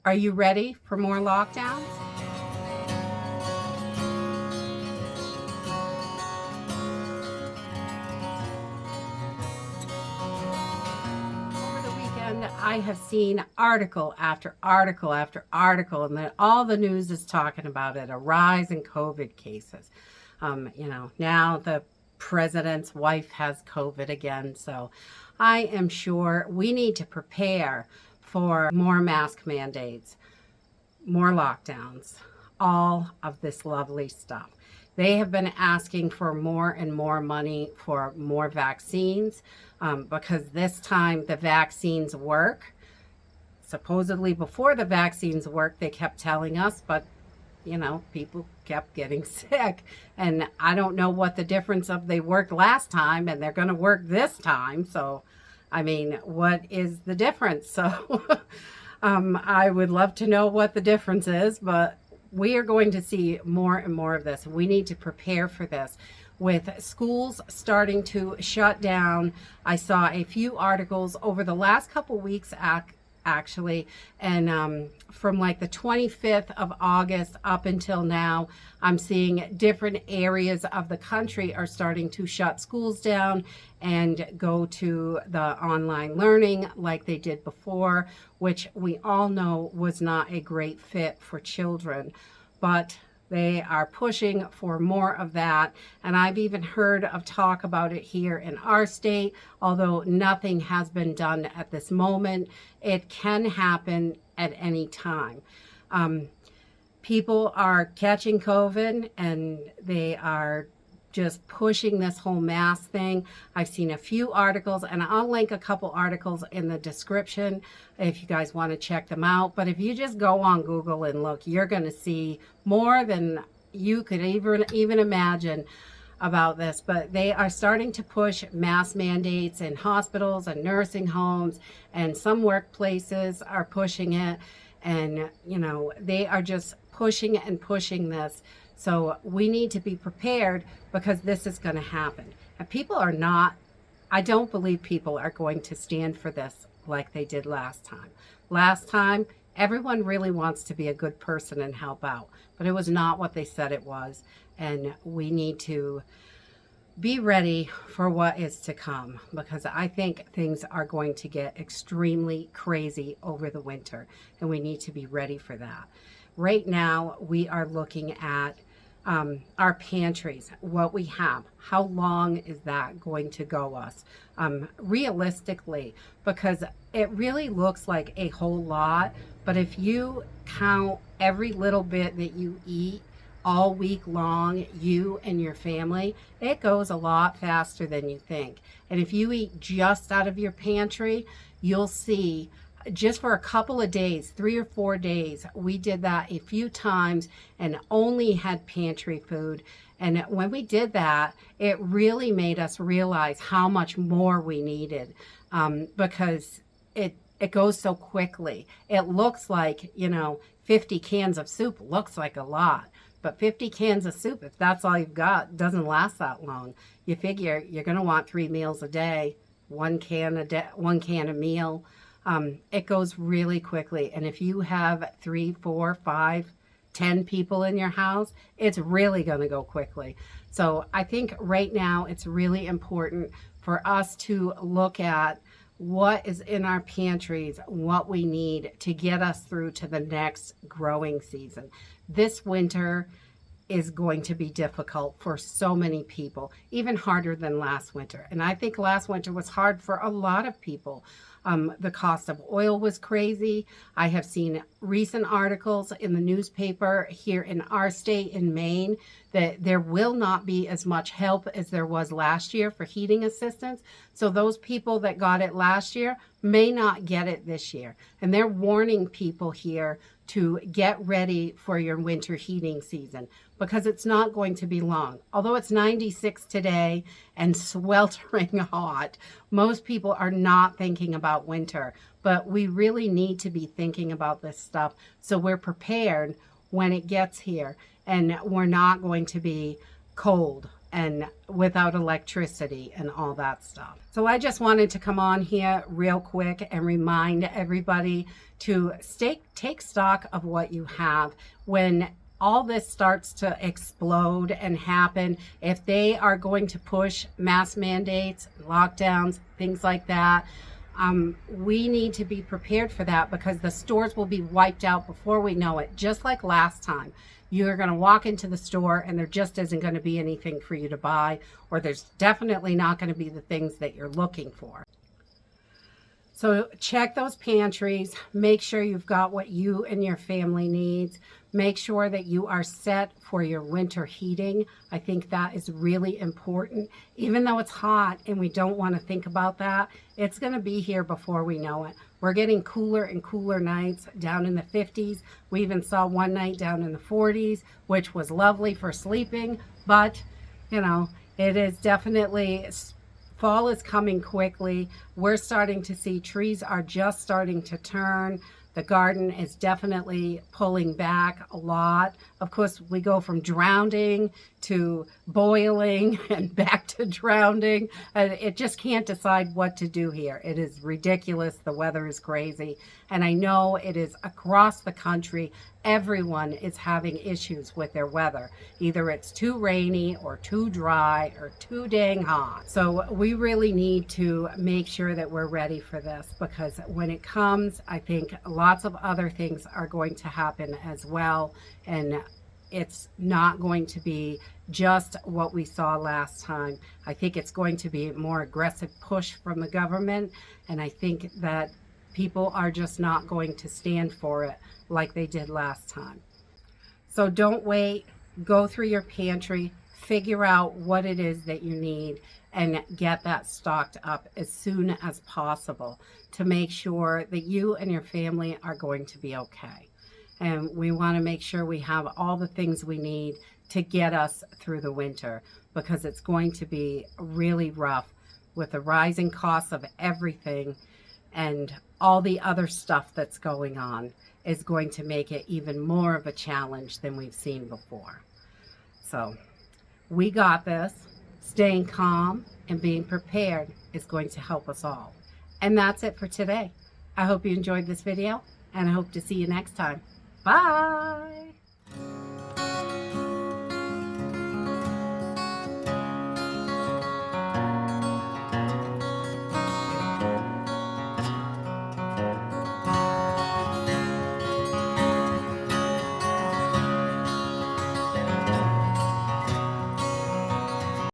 Are you ready for more lockdowns? Over the weekend, I have seen article after article after article, and then all the news is talking about it, a rise in COVID cases. Now the president's wife has COVID again, so I am sure we need to prepare for more mask mandates, more lockdowns, all of this lovely stuff. They have been asking for more and more money for more vaccines because this time the vaccines work. Supposedly before the vaccines work, they kept telling us, but people kept getting sick. And I don't know what the difference of they worked last time and they're going to work this time. So, I mean, what is the difference? So I would love to know what the difference is, but we are going to see more and more of this. We need to prepare for this. With schools starting to shut down, I saw a few articles over the last couple weeks actually, and from like the 25th of August up until now, I'm seeing different areas of the country are starting to shut schools down and go to the online learning like they did before, which we all know was not a great fit for children. But they are pushing for more of that. And I've even heard of talk about it here in our state, although nothing has been done at this moment. It can happen at any time. People are catching COVID and they are just pushing this whole mask thing. I've seen a few articles, and I'll link a couple articles in the description if you guys want to check them out. But if you just go on Google and look, you're going to see more than you could even imagine about this. But they are starting to push mask mandates in hospitals and nursing homes, and some workplaces are pushing it. And, they are just pushing and pushing this. So we need to be prepared because this is going to happen. And people are not, I don't believe people are going to stand for this like they did last time. Last time, everyone really wants to be a good person and help out, but it was not what they said it was. And we need to be ready for what is to come, because I think things are going to get extremely crazy over the winter, and we need to be ready for that. Right now, we are looking at our pantries, what we have. How long is that going to go us? Realistically, because it really looks like a whole lot, but if you count every little bit that you eat all week long, you and your family, it goes a lot faster than you think. And if you eat just out of your pantry, you'll see just for a couple of days, 3 or 4 days, we did that a few times and only had pantry food. And when we did that, it really made us realize how much more we needed, because it goes so quickly. It looks like, 50 cans of soup looks like a lot, but 50 cans of soup, if that's all you've got, doesn't last that long. You figure you're going to want 3 meals a day, 1 can a day, 1 can a meal. It goes really quickly. And if you have 3, 4, 5, 10 people in your house, it's really going to go quickly. So I think right now it's really important for us to look at what is in our pantries, what we need to get us through to the next growing season. This winter is going to be difficult for so many people, even harder than last winter. And I think last winter was hard for a lot of people. The cost of oil was crazy. I have seen recent articles in the newspaper here in our state in Maine that there will not be as much help as there was last year for heating assistance. So those people that got it last year may not get it this year. And they're warning people here to get ready for your winter heating season, because it's not going to be long. Although it's 96 today and sweltering hot, most people are not thinking about winter, but we really need to be thinking about this stuff so we're prepared when it gets here and we're not going to be cold and without electricity and all that stuff. So I just wanted to come on here real quick and remind everybody to take stock of what you have. When all this starts to explode and happen, if they are going to push mask mandates, lockdowns, things like that, we need to be prepared for that, because the stores will be wiped out before we know it. Just like last time, you're going to walk into the store and there just isn't going to be anything for you to buy, or there's definitely not going to be the things that you're looking for. So check those pantries, make sure you've got what you and your family needs. Make sure that you are set for your winter heating. I think that is really important. Even though it's hot and we don't want to think about that, it's going to be here before we know it. We're getting cooler and cooler nights down in the 50s. We even saw one night down in the 40s, which was lovely for sleeping. But, you know, it is definitely... fall is coming quickly. We're starting to see trees are just starting to turn. The garden is definitely pulling back a lot. Of course, we go from drowning to boiling and back to drowning. It just can't decide what to do here. It is ridiculous. The weather is crazy. And I know it is across the country. Everyone is having issues with their weather. Either it's too rainy or too dry or too dang hot. So we really need to make sure that we're ready for this, because when it comes, I think lots of other things are going to happen as well. And it's not going to be just what we saw last time. I think it's going to be a more aggressive push from the government. And I think that people are just not going to stand for it like they did last time. So don't wait. Go through your pantry, figure out what it is that you need, and get that stocked up as soon as possible to make sure that you and your family are going to be okay. And we want to make sure we have all the things we need to get us through the winter, because it's going to be really rough with the rising costs of everything, and all the other stuff that's going on is going to make it even more of a challenge than we've seen before. So we got this. Staying calm and being prepared is going to help us all. And that's it for today. I hope you enjoyed this video, and I hope to see you next time. Bye.